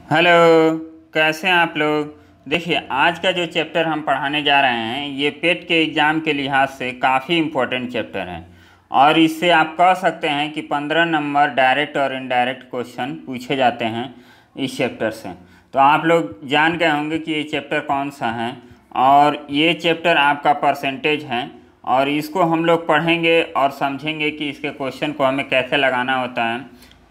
Hello. कैसे हैं आप लोग। देखिए, आज का जो चैप्टर हम पढ़ाने जा रहे हैं ये पेट के एग्ज़ाम के लिहाज से काफ़ी इम्पोर्टेंट चैप्टर है और इससे आप कह सकते हैं कि 15 नंबर डायरेक्ट और इनडायरेक्ट क्वेश्चन पूछे जाते हैं इस चैप्टर से। तो आप लोग जान गए होंगे कि ये चैप्टर कौन सा है और ये चैप्टर आपका परसेंटेज है और इसको हम लोग पढ़ेंगे और समझेंगे कि इसके क्वेश्चन को हमें कैसे लगाना होता है,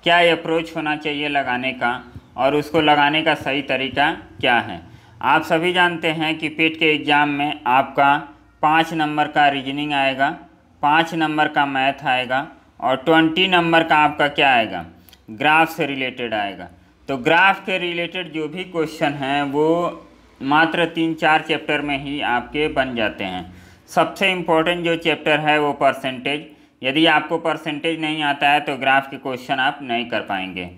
क्या अप्रोच होना चाहिए लगाने का और उसको लगाने का सही तरीका क्या है। आप सभी जानते हैं कि पेट के एग्ज़ाम में आपका 5 नंबर का रीजनिंग आएगा, 5 नंबर का मैथ आएगा और 20 नंबर का आपका क्या आएगा, ग्राफ से रिलेटेड आएगा। तो ग्राफ के रिलेटेड जो भी क्वेश्चन हैं वो मात्र 3-4 चैप्टर में ही आपके बन जाते हैं। सबसे इम्पोर्टेंट जो चैप्टर है वो परसेंटेज। यदि आपको परसेंटेज नहीं आता है तो ग्राफ के क्वेश्चन आप नहीं कर पाएंगे।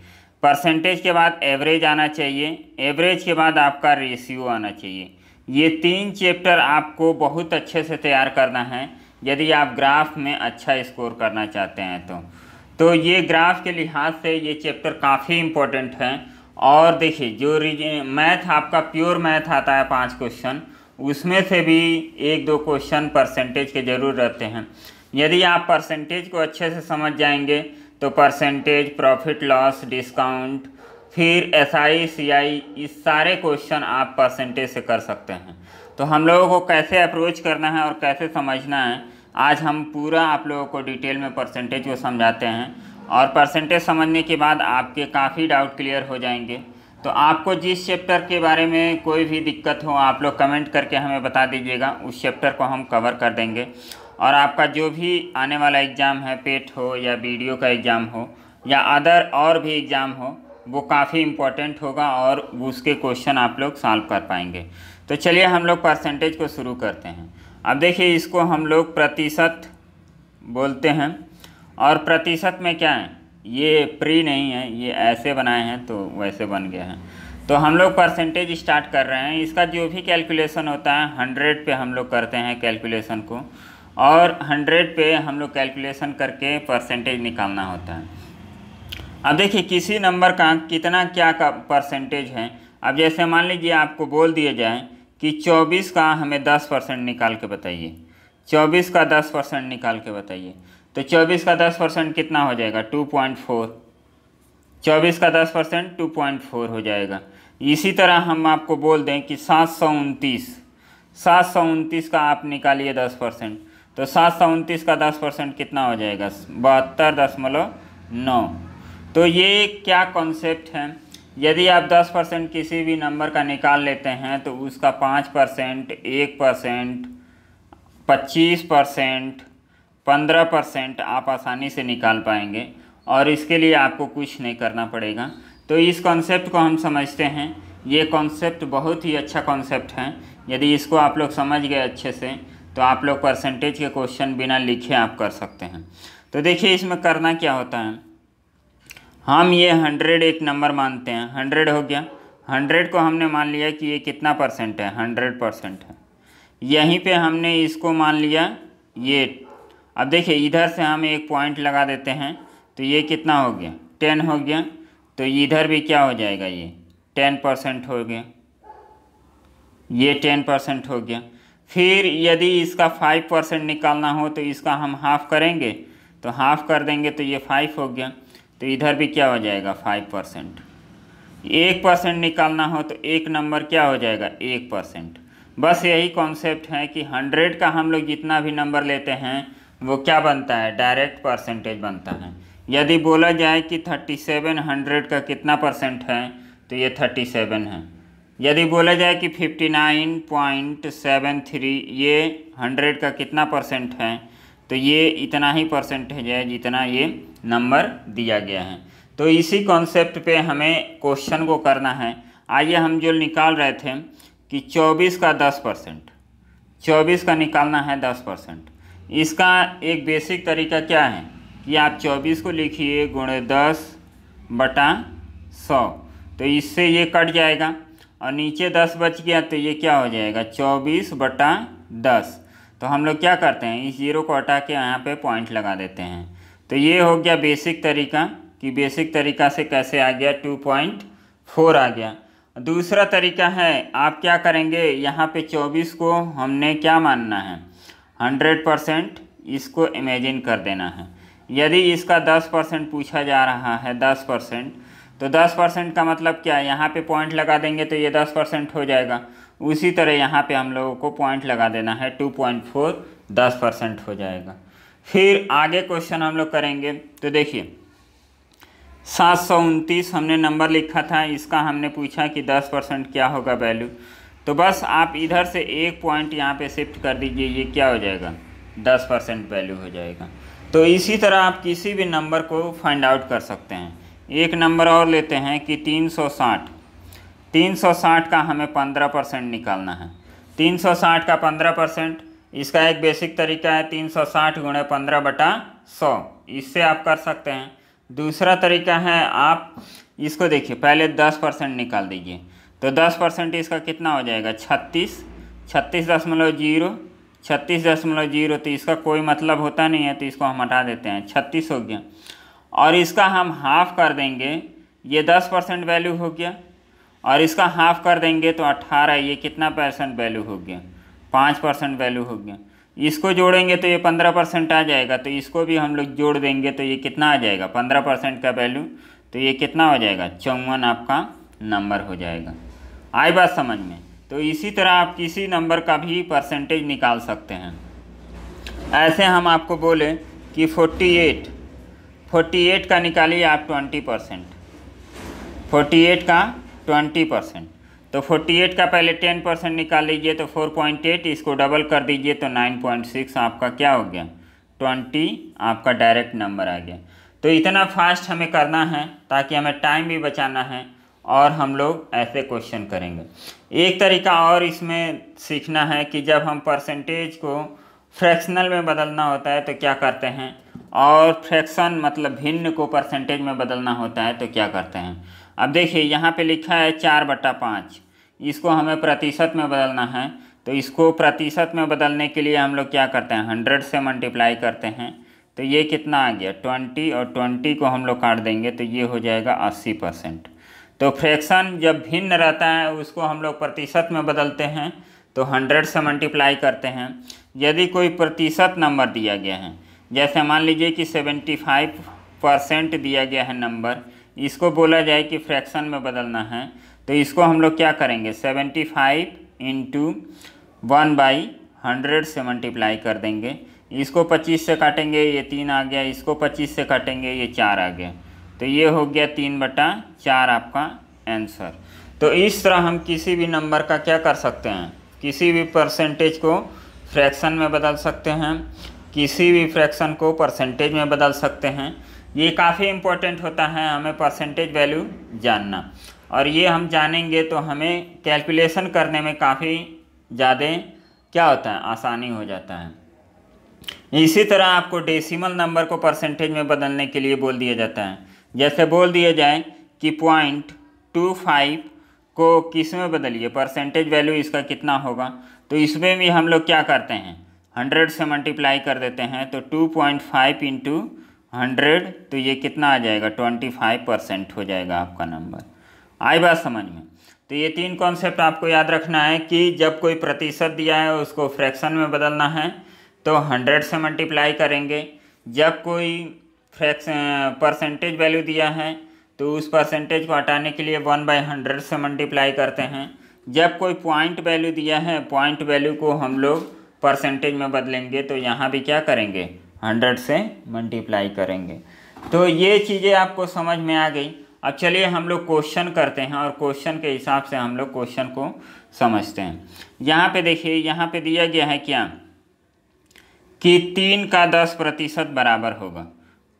परसेंटेज के बाद एवरेज आना चाहिए, एवरेज के बाद आपका रेशियो आना चाहिए। ये 3 चैप्टर आपको बहुत अच्छे से तैयार करना है यदि आप ग्राफ में अच्छा स्कोर करना चाहते हैं तो ये ग्राफ के लिहाज से ये चैप्टर काफ़ी इम्पोर्टेंट है। और देखिए, जो मैथ आपका प्योर मैथ आता है 5 क्वेश्चन, उसमें से भी 1-2 क्वेश्चन परसेंटेज के ज़रूर रहते हैं। यदि आप परसेंटेज को अच्छे से समझ जाएंगे तो परसेंटेज, प्रॉफिट लॉस, डिस्काउंट, फिर SI CI, इस सारे क्वेश्चन आप परसेंटेज से कर सकते हैं। तो हम लोगों को कैसे अप्रोच करना है और कैसे समझना है, आज हम पूरा आप लोगों को डिटेल में परसेंटेज को समझाते हैं और परसेंटेज समझने के बाद आपके काफ़ी डाउट क्लियर हो जाएंगे। तो आपको जिस चैप्टर के बारे में कोई भी दिक्कत हो आप लोग कमेंट करके हमें बता दीजिएगा, उस चैप्टर को हम कवर कर देंगे। और आपका जो भी आने वाला एग्ज़ाम है, पेट हो या BDO का एग्ज़ाम हो या अदर और भी एग्ज़ाम हो, वो काफ़ी इम्पोर्टेंट होगा और उसके क्वेश्चन आप लोग सॉल्व कर पाएंगे। तो चलिए हम लोग परसेंटेज को शुरू करते हैं। अब देखिए, इसको हम लोग प्रतिशत बोलते हैं और प्रतिशत में क्या है, ये प्री नहीं है, ये ऐसे बनाए हैं तो वैसे बन गया है। तो हम लोग परसेंटेज स्टार्ट कर रहे हैं। इसका जो भी कैलकुलेशन होता है 100 पे हम लोग करते हैं कैलकुलेशन को, और 100 पे हम लोग कैलकुलेशन करके परसेंटेज निकालना होता है। अब देखिए, किसी नंबर का कितना क्या का परसेंटेज है। अब जैसे मान लीजिए आपको बोल दिया जाए कि 24 का हमें 10% निकाल के बताइए, 24 का 10% निकाल के बताइए, तो 24 का 10% कितना हो जाएगा, 2.4। 24 का 10% 2.4 हो जाएगा। इसी तरह हम आपको बोल दें कि 729 का आप निकालिए 10%, तो 729 का 10% कितना हो जाएगा, 72.9। तो ये क्या कॉन्सेप्ट है, यदि आप 10% किसी भी नंबर का निकाल लेते हैं तो उसका 5%, 1%, 25%, 15% आप आसानी से निकाल पाएंगे और इसके लिए आपको कुछ नहीं करना पड़ेगा। तो इस कॉन्सेप्ट को हम समझते हैं। ये कॉन्सेप्ट बहुत ही अच्छा कॉन्सेप्ट है। यदि इसको आप लोग समझ गए अच्छे से तो आप लोग परसेंटेज के क्वेश्चन बिना लिखे आप कर सकते हैं। तो देखिए, इसमें करना क्या होता है, हम ये 100 एक नंबर मानते हैं, 100 हो गया। 100 को हमने मान लिया कि ये कितना परसेंट है, 100% है। यहीं पे हमने इसको मान लिया ये। अब देखिए, इधर से हम एक पॉइंट लगा देते हैं तो ये कितना हो गया, 10 हो गया। तो इधर भी क्या हो जाएगा, ये 10% हो गया, ये 10% हो गया। फिर यदि इसका 5% निकालना हो तो इसका हम हाफ़ करेंगे, तो हाफ़ कर देंगे तो ये 5 हो गया। तो इधर भी क्या हो जाएगा, 5%। 1% निकालना हो तो एक नंबर क्या हो जाएगा, 1%। बस यही कॉन्सेप्ट है कि 100 का हम लोग जितना भी नंबर लेते हैं वो क्या बनता है, डायरेक्ट परसेंटेज बनता है। यदि बोला जाए कि 37 100 का कितना परसेंट है तो ये 37 है। यदि बोला जाए कि 59.73 ये 100 का कितना परसेंट है तो ये इतना ही परसेंटेज है जितना ये नंबर दिया गया है। तो इसी कॉन्सेप्ट पे हमें क्वेश्चन को करना है। आइए, हम जो निकाल रहे थे कि 24 का 10%, 24 का निकालना है 10%। इसका एक बेसिक तरीका क्या है कि आप 24 को लिखिए गुणे 10/100, तो इससे ये कट जाएगा और नीचे 10 बच गया तो ये क्या हो जाएगा, 24/10। तो हम लोग क्या करते हैं, इस 0 को हटा के यहाँ पे पॉइंट लगा देते हैं। तो ये हो गया बेसिक तरीका कि बेसिक तरीका से कैसे आ गया 2.4 4 आ गया। दूसरा तरीका है, आप क्या करेंगे, यहाँ पे 24 को हमने क्या मानना है, 100% इसको इमेजिन कर देना है। यदि इसका 10% पूछा जा रहा है, 10%, तो 10% का मतलब क्या है, यहाँ पे पॉइंट लगा देंगे तो ये 10% हो जाएगा। उसी तरह यहाँ पे हम लोगों को पॉइंट लगा देना है, 2.4 10% हो जाएगा। फिर आगे क्वेश्चन हम लोग करेंगे। तो देखिए 729 हमने नंबर लिखा था, इसका हमने पूछा कि 10% क्या होगा वैल्यू। तो बस आप इधर से एक पॉइंट यहाँ पे शिफ्ट कर दीजिए, ये क्या हो जाएगा, 10% वैल्यू हो जाएगा। तो इसी तरह आप किसी भी नंबर को फाइंड आउट कर सकते हैं। एक नंबर और लेते हैं कि 360 का हमें 15% निकालना है। 360 का 15%, इसका एक बेसिक तरीका है 360 गुणे 15/100, इससे आप कर सकते हैं। दूसरा तरीका है, आप इसको देखिए, पहले 10% निकाल दीजिए। तो 10% इसका कितना हो जाएगा, 36.0, तो इसका कोई मतलब होता नहीं है, तो इसको हम हटा देते हैं, 36 हो गया। और इसका हम हाफ कर देंगे, ये 10% वैल्यू हो गया, और इसका हाफ कर देंगे तो 18, ये कितना परसेंट वैल्यू हो गया, 5% वैल्यू हो गया। इसको जोड़ेंगे तो ये 15% आ जाएगा, तो इसको भी हम लोग जोड़ देंगे तो ये कितना आ जाएगा, 15% का वैल्यू, तो ये कितना हो जाएगा, 54 आपका नंबर हो जाएगा। आई बात समझ में। तो इसी तरह आप किसी नंबर का भी परसेंटेज निकाल सकते हैं। ऐसे हम आपको बोले कि 48 का निकालिए आप 20%, 48 का 20%, तो 48 का पहले 10% निकाल लीजिए तो 4.8, इसको डबल कर दीजिए तो 9.6 आपका क्या हो गया, 20 आपका डायरेक्ट नंबर आ गया। तो इतना फास्ट हमें करना है ताकि हमें टाइम भी बचाना है, और हम लोग ऐसे क्वेश्चन करेंगे। एक तरीका और इसमें सीखना है कि जब हम परसेंटेज को फ्रैक्शनल में बदलना होता है तो क्या करते हैं, और फ्रैक्शन मतलब भिन्न को परसेंटेज में बदलना होता है तो क्या करते हैं। अब देखिए यहाँ पे लिखा है 4/5, इसको हमें प्रतिशत में बदलना है। तो इसको प्रतिशत में बदलने के लिए हम लोग क्या करते हैं, 100 से मल्टीप्लाई करते हैं, तो ये कितना आ गया 20, और 20 को हम लोग काट देंगे तो ये हो जाएगा 80%। तो फ्रैक्शन जब भिन्न रहता है उसको हम लोग प्रतिशत में बदलते हैं, तो 100 से मल्टीप्लाई करते हैं। यदि कोई प्रतिशत नंबर दिया गया है, जैसे मान लीजिए कि 75% दिया गया है नंबर, इसको बोला जाए कि फ्रैक्शन में बदलना है, तो इसको हम लोग क्या करेंगे, 75 × 1/100 से मल्टीप्लाई कर देंगे। इसको 25 से काटेंगे, ये 3 आ गया, इसको 25 से काटेंगे, ये 4 आ गया, तो ये हो गया 3/4 आपका आंसर। तो इस तरह हम किसी भी नंबर का क्या कर सकते हैं, किसी भी परसेंटेज को फ्रैक्शन में बदल सकते हैं, किसी भी फ्रैक्शन को परसेंटेज में बदल सकते हैं। ये काफ़ी इम्पोर्टेंट होता है हमें परसेंटेज वैल्यू जानना, और ये हम जानेंगे तो हमें कैलकुलेशन करने में काफ़ी ज़्यादा क्या होता है, आसानी हो जाता है। इसी तरह आपको डेसिमल नंबर को परसेंटेज में बदलने के लिए बोल दिया जाता है। जैसे बोल दिया जाए कि 0.25 को किस में बदलिए, परसेंटेज वैल्यू इसका कितना होगा, तो इसमें भी हम लोग क्या करते हैं, 100 से मल्टीप्लाई कर देते हैं। तो 2.5 × 100, तो ये कितना आ जाएगा, 25% हो जाएगा आपका नंबर। आई बात समझ में। तो ये 3 कॉन्सेप्ट आपको याद रखना है कि जब कोई प्रतिशत दिया है उसको फ्रैक्शन में बदलना है तो 100 से मल्टीप्लाई करेंगे। जब कोई परसेंटेज वैल्यू दिया है तो उस परसेंटेज को हटाने के लिए 1/100 से मल्टीप्लाई करते हैं। जब कोई पॉइंट वैल्यू दिया है, पॉइंट वैल्यू को हम लोग परसेंटेज में बदलेंगे, तो यहाँ भी क्या करेंगे, 100 से मल्टीप्लाई करेंगे। तो ये चीज़ें आपको समझ में आ गई। अब चलिए हम लोग क्वेश्चन करते हैं और क्वेश्चन के हिसाब से हम लोग क्वेश्चन को समझते हैं। यहाँ पे देखिए, यहाँ पे दिया गया है क्या कि 3 का 10% बराबर होगा।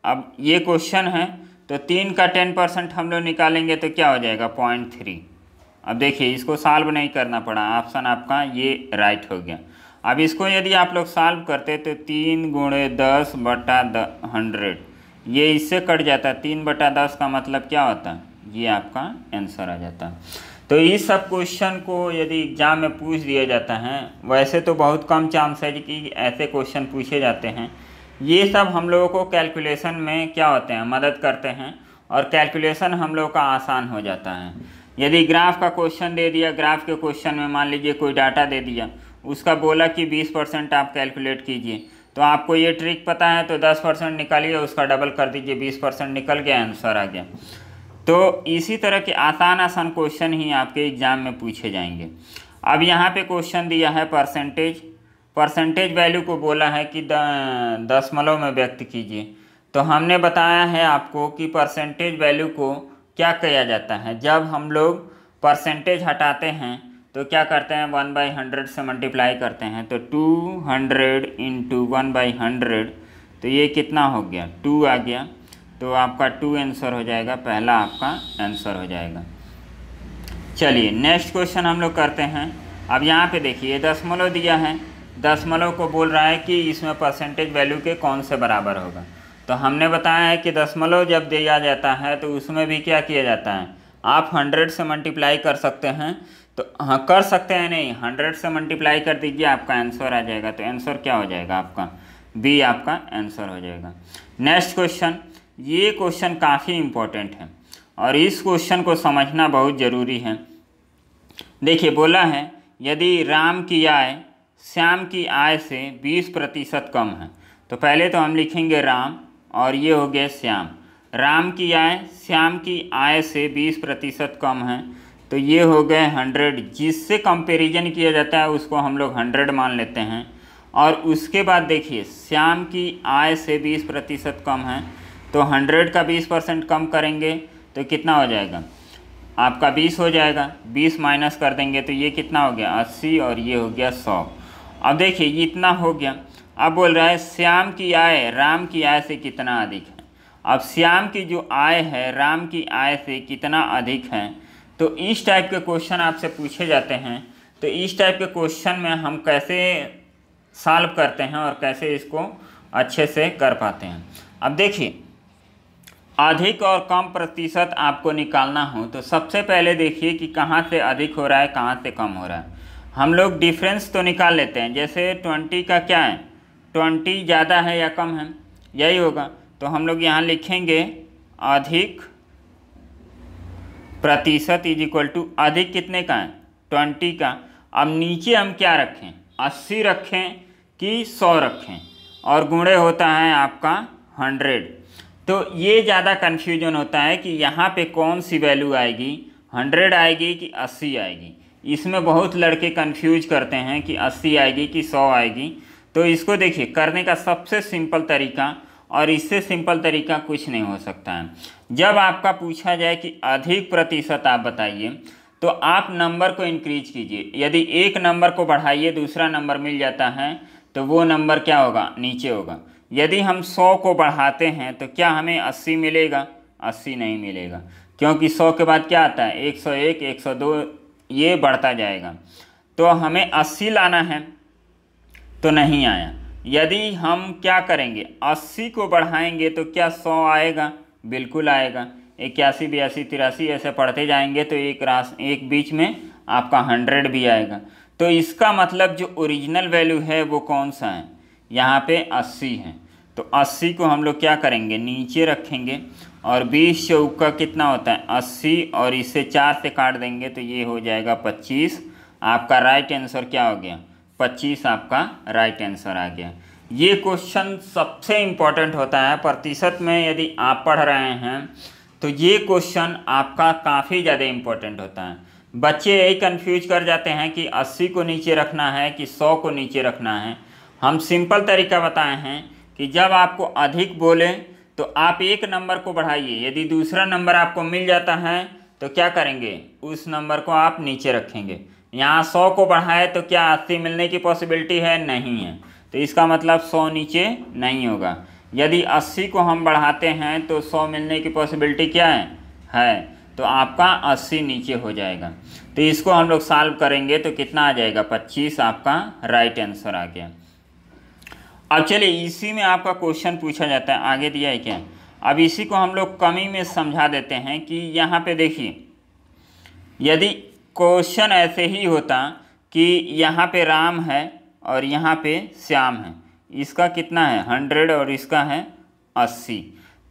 अब ये क्वेश्चन है तो 3 का 10% हम लोग निकालेंगे तो क्या हो जाएगा, 0.3। अब देखिए इसको सॉल्व नहीं करना पड़ा, ऑप्शन आपका ये राइट हो गया। अब इसको यदि आप लोग सॉल्व करते तो 3 × 10/100, ये इससे कट जाता। 3/10 का मतलब क्या होता है, ये आपका आंसर आ जाता। तो इस सब क्वेश्चन को यदि एग्जाम में पूछ दिया जाता है, वैसे तो बहुत कम चांस है कि ऐसे क्वेश्चन पूछे जाते हैं। ये सब हम लोगों को कैलकुलेशन में क्या होते हैं, मदद करते हैं, और कैलकुलेशन हम लोग का आसान हो जाता है। यदि ग्राफ का क्वेश्चन दे दिया, ग्राफ के क्वेश्चन में मान लीजिए कोई डाटा दे दिया, उसका बोला कि 20% आप कैलकुलेट कीजिए, तो आपको ये ट्रिक पता है तो 10% निकालिए, उसका डबल कर दीजिए, 20% निकल गया, आंसर आ गया। तो इसी तरह के आसान आसान क्वेश्चन ही आपके एग्ज़ाम में पूछे जाएंगे। अब यहाँ पे क्वेश्चन दिया है परसेंटेज वैल्यू को बोला है कि दशमलव में व्यक्त कीजिए। तो हमने बताया है आपको कि परसेंटेज वैल्यू को क्या किया जाता है, जब हम लोग परसेंटेज हटाते हैं तो क्या करते हैं, 1/100 से मल्टीप्लाई करते हैं। तो 200 इंटू 1/100, तो ये कितना हो गया, 2 आ गया। तो आपका 2 आंसर हो जाएगा, पहला आपका आंसर हो जाएगा। चलिए नेक्स्ट क्वेश्चन हम लोग करते हैं। अब यहाँ पे देखिए दशमलव दिया है, दशमलव को बोल रहा है कि इसमें परसेंटेज वैल्यू के कौन से बराबर होगा। तो हमने बताया है कि दशमलव जब दिया जाता है तो उसमें भी क्या किया जाता है, आप 100 से मल्टीप्लाई कर सकते हैं। तो हाँ कर सकते हैं नहीं, 100 से मल्टीप्लाई कर दीजिए, आपका आंसर आ जाएगा। तो आंसर क्या हो जाएगा आपका, बी आपका आंसर हो जाएगा। नेक्स्ट क्वेश्चन, ये क्वेश्चन काफ़ी इम्पोर्टेंट है और इस क्वेश्चन को समझना बहुत ज़रूरी है। देखिए बोला है यदि राम की आय श्याम की आय से 20% कम है, तो पहले तो हम लिखेंगे राम और ये हो गया श्याम। राम की आय श्याम की आय से 20% कम है, तो ये हो गए 100। जिससे कंपैरिजन किया जाता है उसको हम लोग 100 मान लेते हैं। और उसके बाद देखिए श्याम की आय से 20% कम है, तो 100 का 20% कम करेंगे तो कितना हो जाएगा आपका 20 हो जाएगा। 20 माइनस कर देंगे तो ये कितना हो गया 80 और ये हो गया 100। अब देखिए ये इतना हो गया। अब बोल रहा है श्याम की आय राम की आय से कितना अधिक है। अब श्याम की जो आय है राम की आय से कितना अधिक है, तो इस टाइप के क्वेश्चन आपसे पूछे जाते हैं। तो इस टाइप के क्वेश्चन में हम कैसे सॉल्व करते हैं और कैसे इसको अच्छे से कर पाते हैं। अब देखिए अधिक और कम प्रतिशत आपको निकालना हो तो सबसे पहले देखिए कि कहाँ से अधिक हो रहा है, कहाँ से कम हो रहा है। हम लोग डिफरेंस तो निकाल लेते हैं, जैसे 20 का क्या है, 20 ज़्यादा है या कम है, यही होगा। तो हम लोग यहाँ लिखेंगे अधिक प्रतिशत इज इक्वल टू अधिक कितने का है 20 का। अब नीचे हम क्या रखें, 80 रखें कि 100 रखें, और गुणे होता है आपका 100। तो ये ज़्यादा कन्फ्यूजन होता है कि यहाँ पे कौन सी वैल्यू आएगी, 100 आएगी कि 80 आएगी। इसमें बहुत लड़के कंफ्यूज करते हैं कि 80 आएगी कि 100 आएगी। तो इसको देखिए करने का सबसे सिंपल तरीका, और इससे सिंपल तरीका कुछ नहीं हो सकता है। जब आपका पूछा जाए कि अधिक प्रतिशत आप बताइए, तो आप नंबर को इंक्रीज कीजिए। यदि एक नंबर को बढ़ाइए दूसरा नंबर मिल जाता है तो वो नंबर क्या होगा, नीचे होगा। यदि हम 100 को बढ़ाते हैं तो क्या हमें 80 मिलेगा, 80 नहीं मिलेगा, क्योंकि 100 के बाद क्या आता है 101, 102, ये बढ़ता जाएगा। तो हमें 80 लाना है तो नहीं आया। यदि हम क्या करेंगे 80 को बढ़ाएंगे तो क्या 100 आएगा, बिल्कुल आएगा। 81, 82, 83 ऐसे पढ़ते जाएंगे तो एक बीच में आपका 100 भी आएगा। तो इसका मतलब जो ओरिजिनल वैल्यू है वो कौन सा है, यहाँ पे 80 है। तो 80 को हम लोग क्या करेंगे नीचे रखेंगे, और 20 चौका कितना होता है 80, और इसे 4 से काट देंगे तो ये हो जाएगा 25। आपका राइट आंसर क्या हो गया 25, आपका राइट आंसर आ गया। ये क्वेश्चन सबसे इम्पोर्टेंट होता है प्रतिशत में। यदि आप पढ़ रहे हैं तो ये क्वेश्चन आपका काफ़ी ज़्यादा इम्पोर्टेंट होता है। बच्चे यही कंफ्यूज कर जाते हैं कि 80 को नीचे रखना है कि 100 को नीचे रखना है। हम सिंपल तरीका बताए हैं कि जब आपको अधिक बोले तो आप एक नंबर को बढ़ाइए, यदि दूसरा नंबर आपको मिल जाता है तो क्या करेंगे उस नंबर को आप नीचे रखेंगे। यहाँ 100 को बढ़ाए तो क्या 80 मिलने की पॉसिबिलिटी है, नहीं है। तो इसका मतलब 100 नीचे नहीं होगा। यदि 80 को हम बढ़ाते हैं तो 100 मिलने की पॉसिबिलिटी क्या है, तो आपका 80 नीचे हो जाएगा। तो इसको हम लोग सॉल्व करेंगे तो कितना आ जाएगा 25, आपका राइट आंसर आ गया। अब चलिए इसी में आपका क्वेश्चन पूछा जाता है, आगे दिया है क्या। अब इसी को हम लोग कमी में समझा देते हैं कि यहाँ पे देखिए यदि क्वेश्चन ऐसे ही होता कि यहाँ पे राम है और यहाँ पे श्याम है, इसका कितना है 100 और इसका है 80,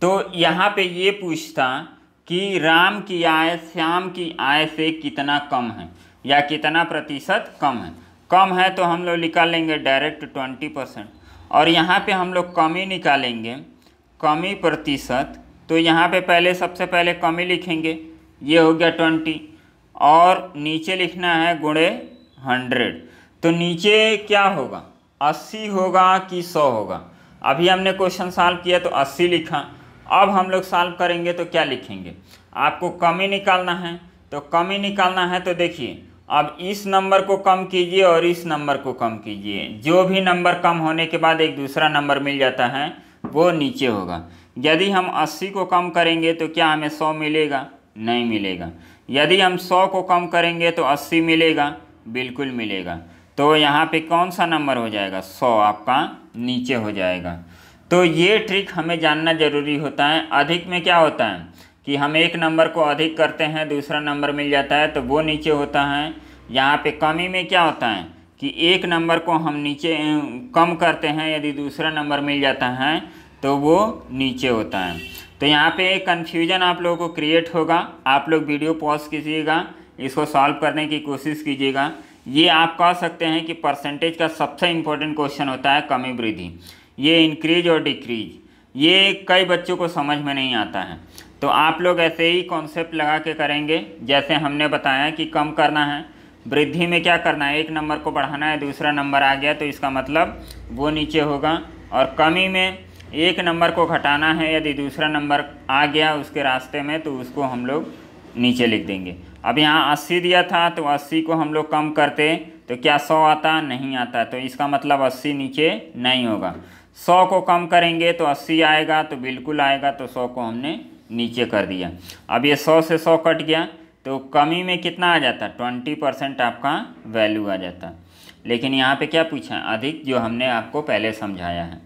तो यहाँ पे ये पूछता कि राम की आय श्याम की आय से कितना कम है या कितना प्रतिशत कम है। कम है तो हम लोग निकाल लेंगे डायरेक्ट 20%, और यहाँ पे हम लोग कमी निकालेंगे, कमी प्रतिशत। तो यहाँ पे पहले सबसे पहले कमी लिखेंगे, ये हो गया 20, और नीचे लिखना है गुणे 100। तो नीचे क्या होगा, 80 होगा कि 100 होगा। अभी हमने क्वेश्चन सॉल्व किया तो 80 लिखा। अब हम लोग सॉल्व करेंगे तो क्या लिखेंगे, आपको कमी निकालना है। तो कमी निकालना है तो देखिए, अब इस नंबर को कम कीजिए और इस नंबर को कम कीजिए। जो भी नंबर कम होने के बाद एक दूसरा नंबर मिल जाता है वो नीचे होगा। यदि हम 80 को कम करेंगे तो क्या हमें 100 मिलेगा? नहीं मिलेगा। यदि हम 100 को कम करेंगे तो 80 मिलेगा? बिल्कुल मिलेगा। तो यहाँ पे कौन सा नंबर हो जाएगा? 100 आपका नीचे हो जाएगा। तो ये ट्रिक हमें जानना ज़रूरी होता है। अधिक में क्या होता है कि हम एक नंबर को अधिक करते हैं, दूसरा नंबर मिल जाता है तो वो नीचे होता है। यहाँ पे कमी में क्या होता है कि एक नंबर को हम नीचे कम करते हैं, यदि दूसरा नंबर मिल जाता है तो वो नीचे होता है। तो यहाँ पे एक कन्फ्यूजन आप लोगों को क्रिएट होगा। आप लोग वीडियो पॉज कीजिएगा, इसको सॉल्व करने की कोशिश कीजिएगा। ये आप कह सकते हैं कि परसेंटेज का सबसे इम्पोर्टेंट क्वेश्चन होता है कमी वृद्धि। ये इंक्रीज और डिक्रीज, ये कई बच्चों को समझ में नहीं आता है। तो आप लोग ऐसे ही कॉन्सेप्ट लगा के करेंगे जैसे हमने बताया कि कम करना है। वृद्धि में क्या करना है, एक नंबर को बढ़ाना है, दूसरा नंबर आ गया तो इसका मतलब वो नीचे होगा। और कमी में एक नंबर को घटाना है, यदि दूसरा नंबर आ गया उसके रास्ते में तो उसको हम लोग नीचे लिख देंगे। अब यहाँ 80 दिया था तो 80 को हम लोग कम करते तो क्या 100 आता? नहीं आता। तो इसका मतलब 80 नीचे नहीं होगा। 100 को कम करेंगे तो 80 आएगा? तो बिल्कुल आएगा। तो 100 को हमने नीचे कर दिया। अब ये 100 से 100 कट गया तो कमी में कितना आ जाता? 20% आपका वैल्यू आ जाता। लेकिन यहाँ पे क्या पूछा है? अधिक, जो हमने आपको पहले समझाया है।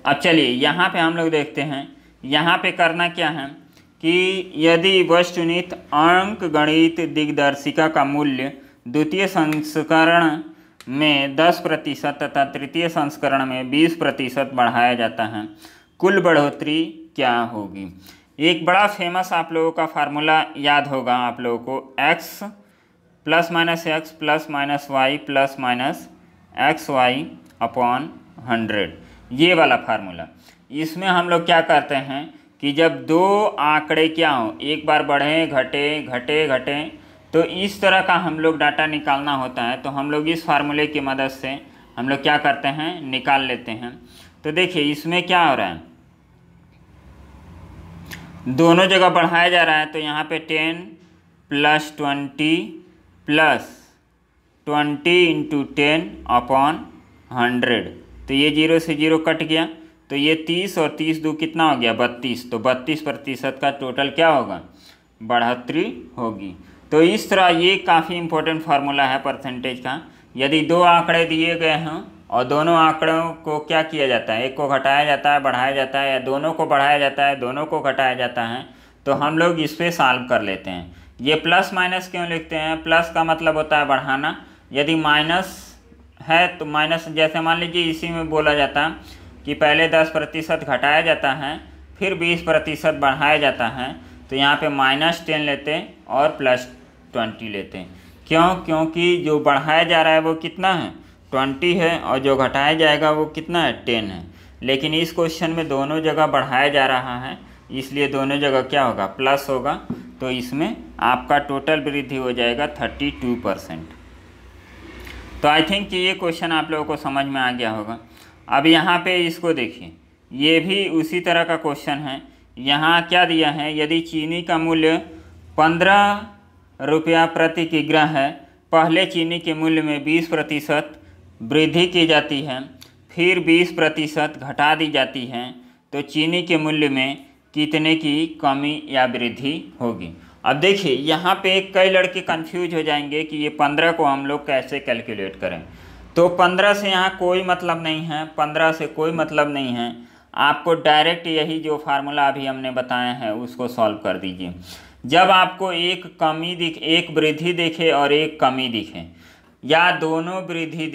अब चलिए यहाँ पे हम लोग देखते हैं, यहाँ पे करना क्या है कि यदि वस्तुनिष्ठ अंक गणित दिग्दर्शिका का मूल्य द्वितीय संस्करण में 10% तथा तृतीय संस्करण में 20% बढ़ाया जाता है, कुल बढ़ोतरी क्या होगी? एक बड़ा फेमस आप लोगों का फार्मूला याद होगा आप लोगों को, x plus minus X plus minus Y plus minus X Y upon 100, ये वाला फार्मूला। इसमें हम लोग क्या करते हैं कि जब दो आंकड़े क्या हों, एक बार बढ़े घटे घटे घटे, तो इस तरह का हम लोग डाटा निकालना होता है। तो हम लोग इस फार्मूले की मदद से हम लोग क्या करते हैं, निकाल लेते हैं। तो देखिए इसमें क्या हो रहा है, दोनों जगह बढ़ाया जा रहा है। तो यहाँ पे 10 प्लस 20 प्लस 20 इंटू 10 अपॉन 100। तो ये 0 से 0 कट गया। तो ये 30 और 30 दो कितना हो गया? 32। तो 32% का टोटल क्या होगा? बढ़ोतरी होगी। तो इस तरह ये काफ़ी इंपॉर्टेंट फार्मूला है परसेंटेज का। यदि दो आंकड़े दिए गए हैं और दोनों आंकड़ों को क्या किया जाता है, एक को घटाया जाता है, बढ़ाया जाता है, या दोनों को बढ़ाया जाता है, दोनों को घटाया जाता है, तो हम लोग इस पर सॉल्व कर लेते हैं। ये प्लस माइनस क्यों लिखते हैं? प्लस का मतलब होता है बढ़ाना। यदि माइनस है तो माइनस, जैसे मान लीजिए इसी में बोला जाता है कि पहले 10% घटाया जाता है फिर 20% बढ़ाया जाता है, तो यहाँ पे -10 लेते हैं और +20 लेते हैं। क्यों? क्योंकि जो बढ़ाया जा रहा है वो कितना है? 20 है, और जो घटाया जाएगा वो कितना है? 10 है। लेकिन इस क्वेश्चन में दोनों जगह बढ़ाया जा रहा है, इसलिए दोनों जगह क्या होगा? प्लस होगा। तो इसमें आपका टोटल वृद्धि हो जाएगा 32%। तो आई थिंक कि ये क्वेश्चन आप लोगों को समझ में आ गया होगा। अब यहाँ पे इसको देखिए, ये भी उसी तरह का क्वेश्चन है। यहाँ क्या दिया है, यदि चीनी का मूल्य 15 रुपया प्रति किग्रा है, पहले चीनी के मूल्य में 20% वृद्धि की जाती है, फिर 20% घटा दी जाती है, तो चीनी के मूल्य में कितने की कमी या वृद्धि होगी? अब देखिए यहाँ पे कई लड़के कंफ्यूज हो जाएंगे कि ये 15 को हम लोग कैसे कैलकुलेट करें। तो 15 से यहाँ कोई मतलब नहीं है, 15 से कोई मतलब नहीं है। आपको डायरेक्ट यही जो फार्मूला अभी हमने बताया है उसको सॉल्व कर दीजिए। जब आपको एक वृद्धि दिखे और एक कमी दिखे, या दोनों वृद्धि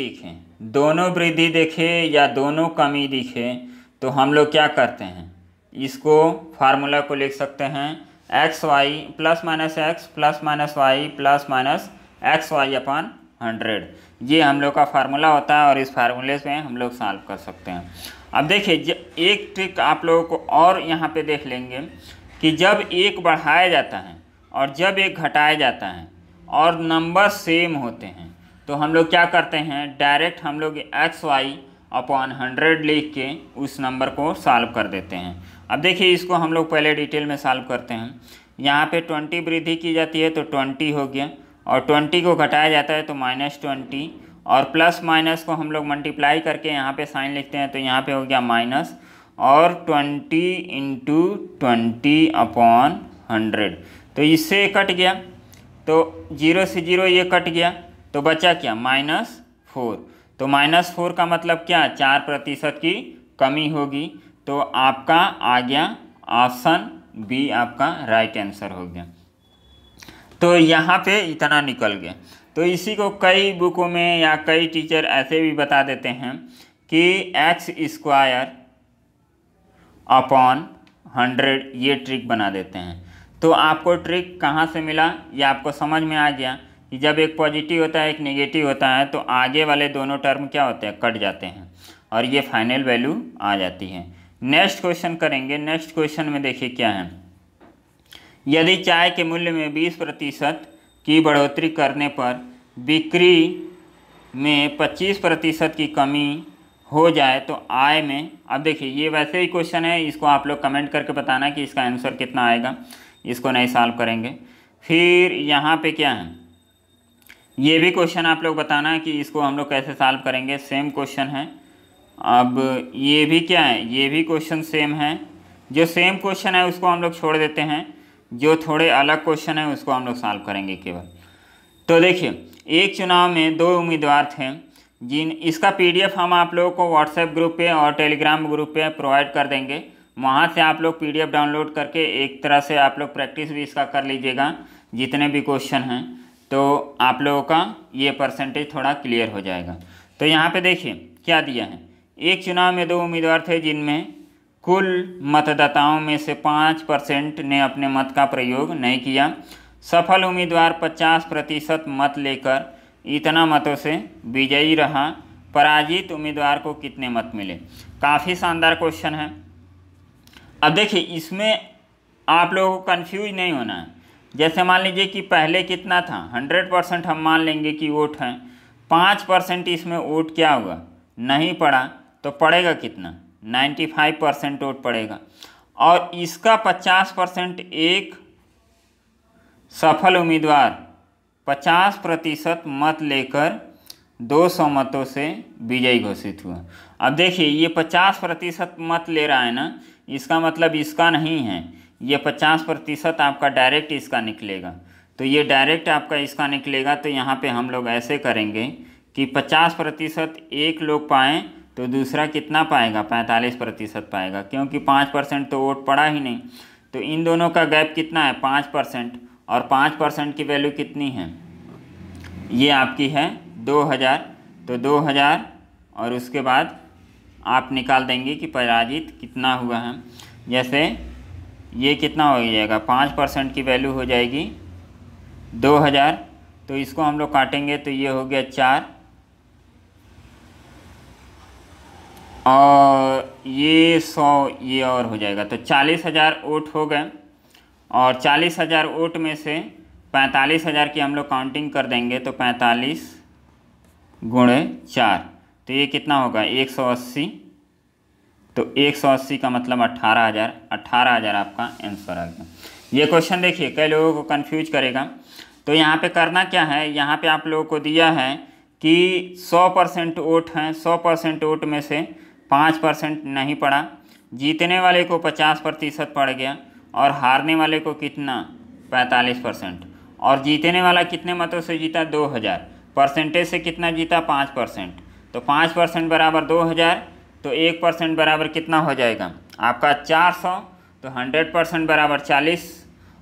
दिखे या दोनों कमी दिखे, तो हम लोग क्या करते हैं, इसको फार्मूला को लिख सकते हैं X Y plus minus X plus minus Y plus minus X Y upon 100। ये हम लोग का फार्मूला होता है और इस फार्मूले से हम लोग सॉल्व कर सकते हैं। अब देखिए एक ट्रिक आप लोगों को और यहाँ पे देख लेंगे कि जब एक बढ़ाया जाता है और जब एक घटाया जाता है और नंबर सेम होते हैं तो हम लोग क्या करते हैं, डायरेक्ट हम लोग एक्स वाई अपॉन 100 लिख के उस नंबर को सॉल्व कर देते हैं। अब देखिए इसको हम लोग पहले डिटेल में सॉल्व करते हैं। यहाँ पे 20 वृद्धि की जाती है तो 20 हो गया, और 20 को घटाया जाता है तो -20, और प्लस माइनस को हम लोग मल्टीप्लाई करके यहाँ पे साइन लिखते हैं तो यहाँ पे हो गया माइनस, और 20 × 20 अपॉन 100। तो इससे कट गया, तो 0 से 0 ये कट गया, तो बचा क्या, -4। तो -4 का मतलब क्या, 4% की कमी होगी। तो आपका आ गया ऑप्शन बी, आपका राइट आंसर हो गया। तो यहाँ पे इतना निकल गया। तो इसी को कई बुकों में या कई टीचर ऐसे भी बता देते हैं कि x² अपॉन 100, ये ट्रिक बना देते हैं। तो आपको ट्रिक कहाँ से मिला, ये आपको समझ में आ गया कि जब एक पॉजिटिव होता है एक नेगेटिव होता है तो आगे वाले दोनों टर्म क्या होते हैं, कट जाते हैं और ये फाइनल वैल्यू आ जाती है। नेक्स्ट क्वेश्चन करेंगे। नेक्स्ट क्वेश्चन में देखिए क्या है, यदि चाय के मूल्य में 20% की बढ़ोतरी करने पर बिक्री में 25% की कमी हो जाए तो आय में, अब देखिए ये वैसे ही क्वेश्चन है, इसको आप लोग कमेंट करके बताना कि इसका आंसर कितना आएगा, इसको नहीं सॉल्व करेंगे। फिर यहाँ पे क्या है, ये भी क्वेश्चन आप लोग बताना है कि इसको हम लोग कैसे सॉल्व करेंगे, सेम क्वेश्चन है। अब ये भी क्या है, ये भी क्वेश्चन सेम है। जो सेम क्वेश्चन है उसको हम लोग छोड़ देते हैं, जो थोड़े अलग क्वेश्चन है उसको हम लोग सॉल्व करेंगे केवल। तो देखिए एक चुनाव में 2 उम्मीदवार थे, इसका PDF हम आप लोगों को व्हाट्सएप ग्रुप पे और टेलीग्राम ग्रुप पे प्रोवाइड कर देंगे। वहाँ से आप लोग PDF डाउनलोड करके एक तरह से आप लोग प्रैक्टिस भी इसका कर लीजिएगा, जितने भी क्वेश्चन हैं, तो आप लोगों का ये परसेंटेज थोड़ा क्लियर हो जाएगा। तो यहाँ पे देखिए क्या दिया है, एक चुनाव में 2 उम्मीदवार थे जिनमें कुल मतदाताओं में से 5% ने अपने मत का प्रयोग नहीं किया। सफल उम्मीदवार 50% मत लेकर इतना मतों से विजयी रहा। पराजित उम्मीदवार को कितने मत मिले। काफ़ी शानदार क्वेश्चन है। अब देखिए इसमें आप लोगों को कंफ्यूज नहीं होना है। जैसे मान लीजिए कि पहले कितना था, 100% हम मान लेंगे कि वोट हैं, 5% इसमें वोट क्या हुआ, नहीं पड़ा, तो पड़ेगा कितना, 95% वोट पड़ेगा। और इसका 50% एक सफल उम्मीदवार 50% मत लेकर 200 मतों से विजयी घोषित हुआ। अब देखिए ये 50% मत ले रहा है ना, इसका मतलब इसका नहीं है, ये 50% आपका डायरेक्ट इसका निकलेगा। तो ये डायरेक्ट आपका इसका निकलेगा। तो यहाँ पे हम लोग ऐसे करेंगे कि 50% एक लोग पाएँ तो दूसरा कितना पाएगा, 45% पाएगा, क्योंकि 5% तो वोट पड़ा ही नहीं। तो इन दोनों का गैप कितना है, 5%, और 5% की वैल्यू कितनी है, ये आपकी है 2000। तो 2000 और उसके बाद आप निकाल देंगे कि पराजित कितना हुआ है। जैसे ये कितना हो जाएगा, 5% की वैल्यू हो जाएगी 2000, तो इसको हम लोग काटेंगे तो ये हो गया 4, और ये 100, ये और हो जाएगा, तो 40,000 वोट हो गए। और 40,000 वोट में से 45,000 की हम लोग काउंटिंग कर देंगे, तो 45 × 4, तो ये कितना होगा 180। तो 180 का मतलब 18,000 आपका आंसर आ गया। ये क्वेश्चन देखिए कई लोगों को कंफ्यूज करेगा। तो यहाँ पे करना क्या है, यहाँ पे आप लोगों को दिया है कि 100% वोट हैं, 100% वोट में से 5% नहीं पड़ा, जीतने वाले को 50% पड़ गया, और हारने वाले को कितना, 45%। और जीतने वाला कितने मतों से जीता, 2000। परसेंटेज से कितना जीता, 5%। तो 5% बराबर 2000, तो 1% बराबर कितना हो जाएगा आपका 400। तो 100% बराबर 40,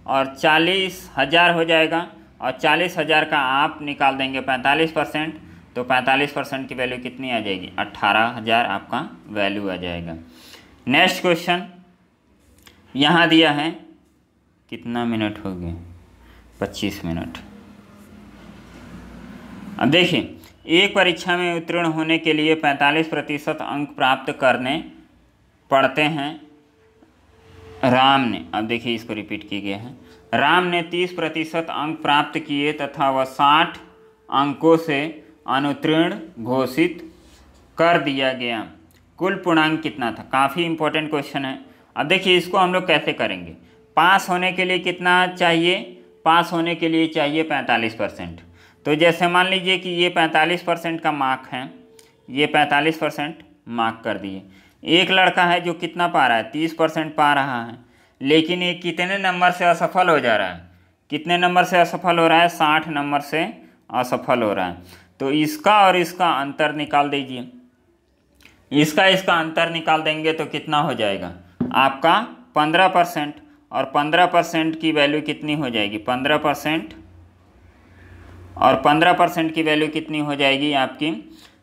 और 40,000 हो जाएगा, और 40,000 का आप निकाल देंगे 45%, तो 45% की वैल्यू कितनी आ जाएगी, 18,000 आपका वैल्यू आ जाएगा। नेक्स्ट क्वेश्चन, यहाँ दिया है कितना मिनट हो गए, 25 मिनट। अब देखिए, एक परीक्षा में उत्तीर्ण होने के लिए 45% अंक प्राप्त करने पड़ते हैं राम ने। अब देखिए, इसको रिपीट किया गया है। राम ने 30% अंक प्राप्त किए तथा वह 60 अंकों से अनुत्तीर्ण घोषित कर दिया गया। कुल पूर्णांक कितना था? काफ़ी इंपॉर्टेंट क्वेश्चन है। अब देखिए, इसको हम लोग कैसे करेंगे। पास होने के लिए कितना चाहिए? पास होने के लिए चाहिए 45%। तो जैसे मान लीजिए कि ये 45% का मार्क है, ये 45% मार्क कर दिए। एक लड़का है जो कितना पा रहा है? 30% पा रहा है, लेकिन ये कितने नंबर से असफल हो जा रहा है? कितने नंबर से असफल हो रहा है? 60 नंबर से असफल हो रहा है। तो इसका और इसका अंतर निकाल दीजिए। इसका अंतर निकाल देंगे तो कितना हो जाएगा आपका? 15%। और 15% की वैल्यू कितनी हो जाएगी? 15% और 15% की वैल्यू कितनी हो जाएगी आपकी?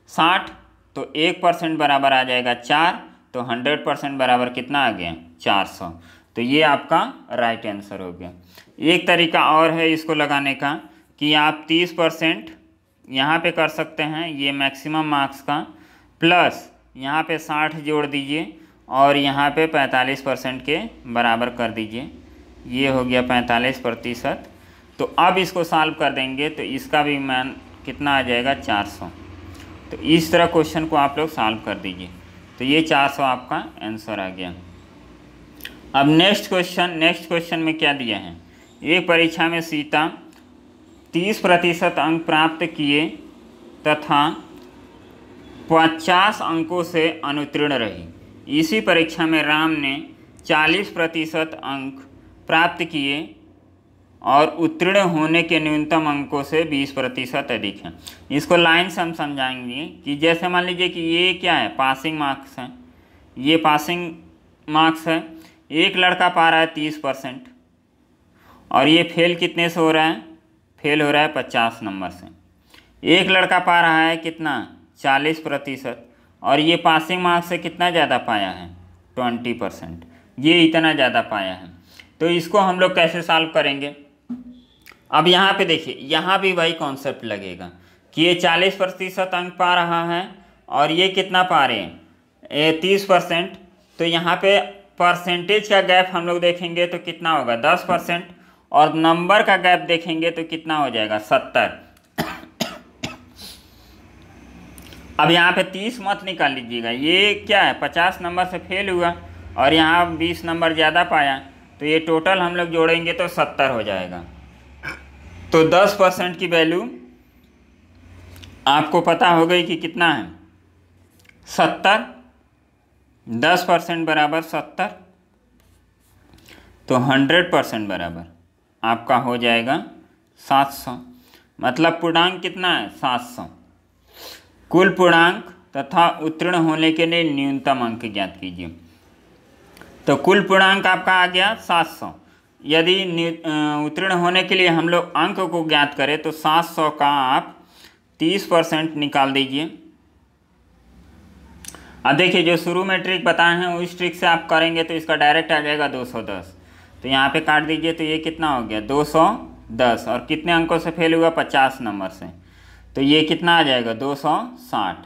60। तो 1% बराबर आ जाएगा 4। तो 100% बराबर कितना आ गया? 400। तो ये आपका राइट आंसर हो गया। एक तरीका और है इसको लगाने का कि आप 30% यहाँ पे कर सकते हैं, ये मैक्सिमम मार्क्स का, प्लस यहाँ पे 60 जोड़ दीजिए और यहाँ पे 45% के बराबर कर दीजिए। ये हो गया 45%। तो अब इसको सॉल्व कर देंगे तो इसका भी मान कितना आ जाएगा? 400। तो इस तरह क्वेश्चन को आप लोग सॉल्व कर दीजिए। तो ये 400 आपका आंसर आ गया। अब नेक्स्ट क्वेश्चन में क्या दिया है? एक परीक्षा में सीता 30% अंक प्राप्त किए तथा 50 अंकों से अनुत्तीर्ण रही। इसी परीक्षा में राम ने 40% अंक प्राप्त किए और उत्तीर्ण होने के न्यूनतम अंकों से 20% अधिक है। इसको लाइन से हम समझाएंगे कि जैसे मान लीजिए कि ये क्या है? पासिंग मार्क्स है। ये पासिंग मार्क्स है। एक लड़का पा रहा है 30% और ये फेल कितने से हो रहा है? फेल हो रहा है 50 नंबर से। एक लड़का पा रहा है कितना? 40% और ये पासिंग मार्क्स से कितना ज़्यादा पाया है? 20%। ये इतना ज़्यादा पाया है। तो इसको हम लोग कैसे सॉल्व करेंगे? अब यहाँ पे देखिए, यहाँ भी वही कॉन्सेप्ट लगेगा कि ये 40% अंक पा रहा है और ये कितना पा रहे हैं? 30%। तो यहाँ पे परसेंटेज का गैप हम लोग देखेंगे तो कितना होगा? 10%। और नंबर का गैप देखेंगे तो कितना हो जाएगा? 70। अब यहाँ पे 30 मत निकाल लीजिएगा। ये क्या है? 50 नंबर से फेल हुआ और यहाँ 20 नंबर ज़्यादा पाया, तो ये टोटल हम लोग जोड़ेंगे तो 70 हो जाएगा। तो 10% की वैल्यू आपको पता हो गई कि कितना है? 70। 10% बराबर 70। तो 100% बराबर आपका हो जाएगा 700। मतलब पूर्णांक कितना है? 700। कुल पूर्णांक तथा उत्तीर्ण होने के लिए न्यूनतम अंक ज्ञात कीजिए। तो कुल पूर्णांक आपका आ गया 700। यदि उत्तीर्ण होने के लिए हम लोग अंक को ज्ञात करें तो 700 का आप 30% निकाल दीजिए। अब देखिए, जो शुरू में ट्रिक बताए हैं उस ट्रिक से आप करेंगे तो इसका डायरेक्ट आ जाएगा 210। तो यहाँ पे काट दीजिए तो ये कितना हो गया? 210। और कितने अंकों से फेल हुआ? 50 नंबर से। तो ये कितना आ जाएगा? 260।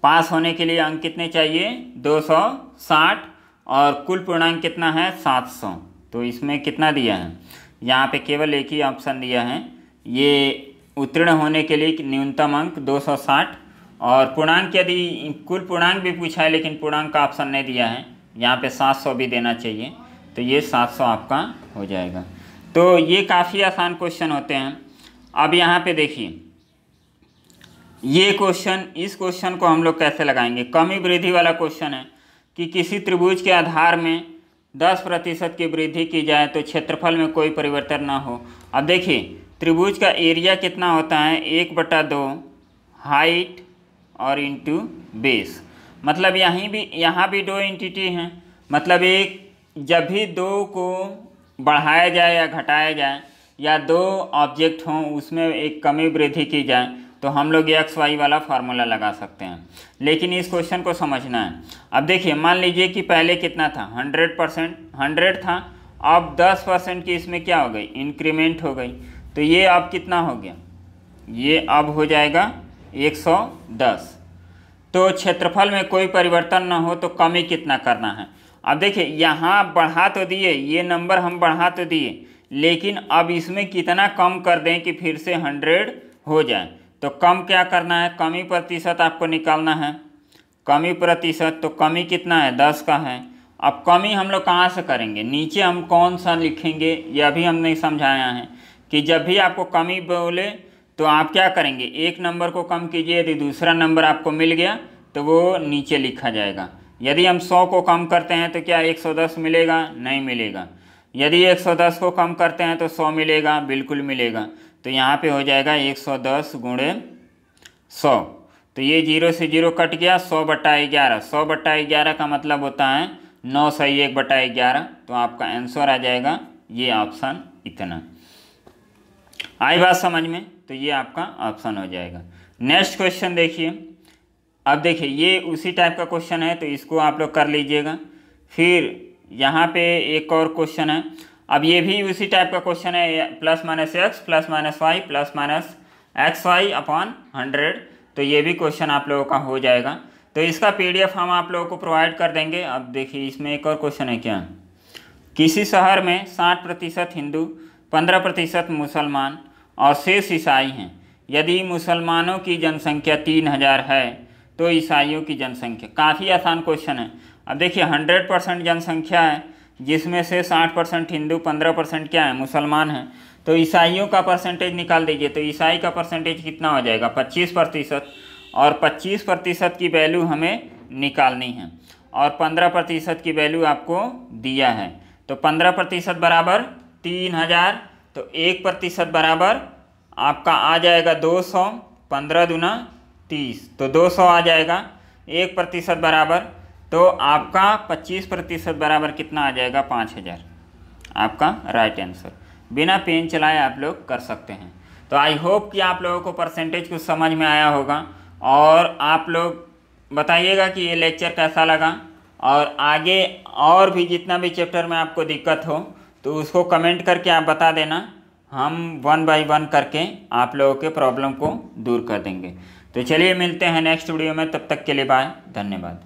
पास होने के लिए अंक कितने चाहिए? 260। और कुल पूर्णांक कितना है? 700। तो इसमें कितना दिया है? यहाँ पे केवल एक ही ऑप्शन दिया है, ये उत्तीर्ण होने के लिए न्यूनतम अंक 260। और पूर्णांक यदि कुल पूर्णांक भी पूछा है लेकिन पूर्णांक का ऑप्शन नहीं दिया है, यहाँ पे 700 भी देना चाहिए। तो ये 700 आपका हो जाएगा। तो ये काफ़ी आसान क्वेश्चन होते हैं। अब यहाँ पे देखिए, ये क्वेश्चन, इस क्वेश्चन को हम लोग कैसे लगाएंगे? कमी वृद्धि वाला क्वेश्चन है कि किसी त्रिभुज के आधार में 10% की वृद्धि की जाए तो क्षेत्रफल में कोई परिवर्तन ना हो। अब देखिए, त्रिभुज का एरिया कितना होता है? 1/2 हाइट और इंटू बेस। मतलब यहाँ भी दो एंटिटी हैं। मतलब एक, जब भी दो को बढ़ाया जाए या घटाया जाए या दो ऑब्जेक्ट हों उसमें एक कमी वृद्धि की जाए, तो हम लोग एक्स वाई वाला फार्मूला लगा सकते हैं। लेकिन इस क्वेश्चन को समझना है। अब देखिए, मान लीजिए कि पहले कितना था, 100%, 100 था, अब 10% की इसमें क्या हो गई, इंक्रीमेंट हो गई। तो ये अब कितना हो गया, ये अब हो जाएगा 110। तो क्षेत्रफल में कोई परिवर्तन ना हो तो कमी कितना करना है। अब देखिए, यहाँ बढ़ा तो दिए, ये नंबर हम बढ़ा तो दिए, लेकिन अब इसमें कितना कम कर दें कि फिर से 100 हो जाए। तो कम क्या करना है, कमी प्रतिशत आपको निकालना है। कमी प्रतिशत, तो कमी कितना है, 10 का है। अब कमी हम लोग कहाँ से करेंगे, नीचे हम कौन सा लिखेंगे, यह भी हमने समझाया है कि जब भी आपको कमी बोले तो आप क्या करेंगे, एक नंबर को कम कीजिए, यदि दूसरा नंबर आपको मिल गया तो वो नीचे लिखा जाएगा। यदि हम 100 को कम करते हैं तो क्या 110 मिलेगा, नहीं मिलेगा। यदि 110 को कम करते हैं तो 100 मिलेगा, बिल्कुल मिलेगा। तो यहाँ पे हो जाएगा 110 गुणे 100। तो ये 0 से 0 कट गया, 100/11। 100/11 का मतलब होता है 9 सही 1/11। तो आपका आंसर आ जाएगा ये ऑप्शन इतना। आई बात समझ में, तो ये आपका ऑप्शन हो जाएगा। नेक्स्ट क्वेश्चन देखिए। अब देखिए, ये उसी टाइप का क्वेश्चन है, तो इसको आप लोग कर लीजिएगा। फिर यहाँ पे एक और क्वेश्चन है। अब ये भी उसी टाइप का क्वेश्चन है, +-x +-y +-xy/100। तो ये भी क्वेश्चन आप लोगों का हो जाएगा। तो इसका PDF हम आप लोगों को प्रोवाइड कर देंगे। अब देखिए, इसमें एक और क्वेश्चन है क्या, किसी शहर में 60% हिंदू, 15% मुसलमान और शेष ईसाई हैं। यदि मुसलमानों की जनसंख्या 3000 है तो ईसाइयों की जनसंख्या। काफ़ी आसान क्वेश्चन है। अब देखिए, 100% जनसंख्या है, जिसमें से 60% हिंदू, 15% क्या है, मुसलमान हैं। तो ईसाइयों का परसेंटेज निकाल दीजिए। तो ईसाई का परसेंटेज कितना हो जाएगा, 25%। और 25% की वैल्यू हमें निकालनी है, और 15% की वैल्यू आपको दिया है। तो 15% बराबर 3000, तो 1% बराबर आपका आ जाएगा 200, 15 दूना 30, तो 200 आ जाएगा। 1% बराबर, तो आपका 25% बराबर कितना आ जाएगा, 5000। आपका राइट आंसर। बिना पेन चलाए आप लोग कर सकते हैं। तो आई होप कि आप लोगों को परसेंटेज कुछ समझ में आया होगा, और आप लोग बताइएगा कि ये लेक्चर कैसा लगा। और आगे और भी जितना भी चैप्टर में आपको दिक्कत हो तो उसको कमेंट करके आप बता देना, हम 1 बाय 1 करके आप लोगों के प्रॉब्लम को दूर कर देंगे। तो चलिए मिलते हैं नेक्स्ट वीडियो में, तब तक के लिए बाय, धन्यवाद।